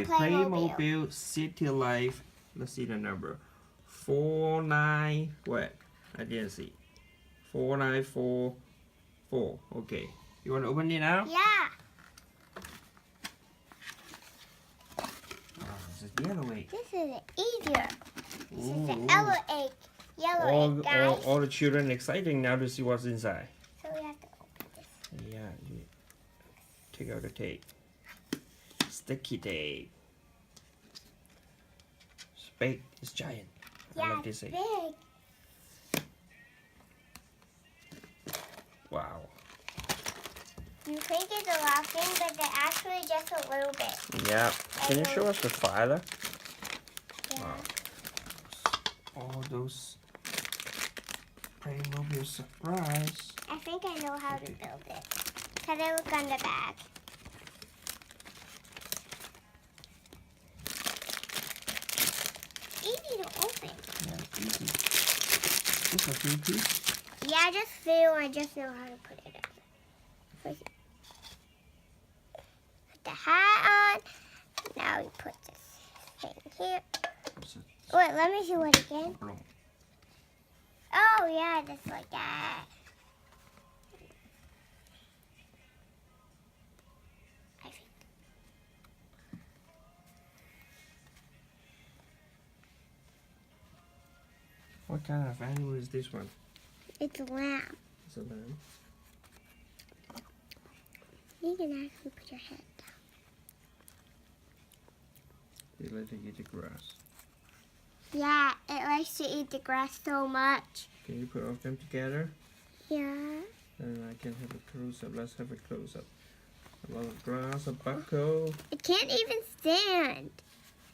Okay, Playmobil City Life. Let's see the number. 49. What? I didn't see. 4944. Okay. You want to open it now? Yeah. Oh, this is the yellow egg. This is easier. This is the Ooh. yellow egg. Yellow egg, guys. All the children exciting now to see what's inside. So we have to open this. Yeah. You take out the tape. Sticky tape. It's big. It's giant. I Yeah, like this egg. big. Wow. You think it's a lot of things, but they're actually just a little bit. Yeah. Can you show us the filer? Yeah. Wow. All those Playmobil surprise. I think I know how to build it. Because I look on the back. Easy to open. Yeah, it's easy. It's a 3-piece. Yeah, I just feel I just know how to put it up. Put the hat on. Now we put this thing here. Wait, let me see what again. Oh yeah, just like that. I think. What kind of animal is this one? It's a lamb. It's a lamb. You can actually put your head down. They let it eat the grass. Yeah, it likes to eat the grass so much. Can you put all of them together? Yeah. And I can have a close up. Let's have a close up. A lot of grass, a buckle. It can't even stand.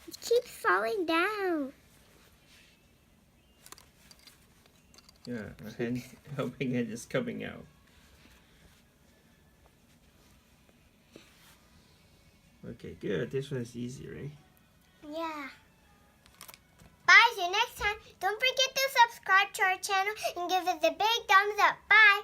It keeps falling down. Yeah, a hand helping hand is coming out. Okay, good. This one is easy, right? Yeah. Bye, see you next time. Don't forget to subscribe to our channel and give us a big thumbs up. Bye.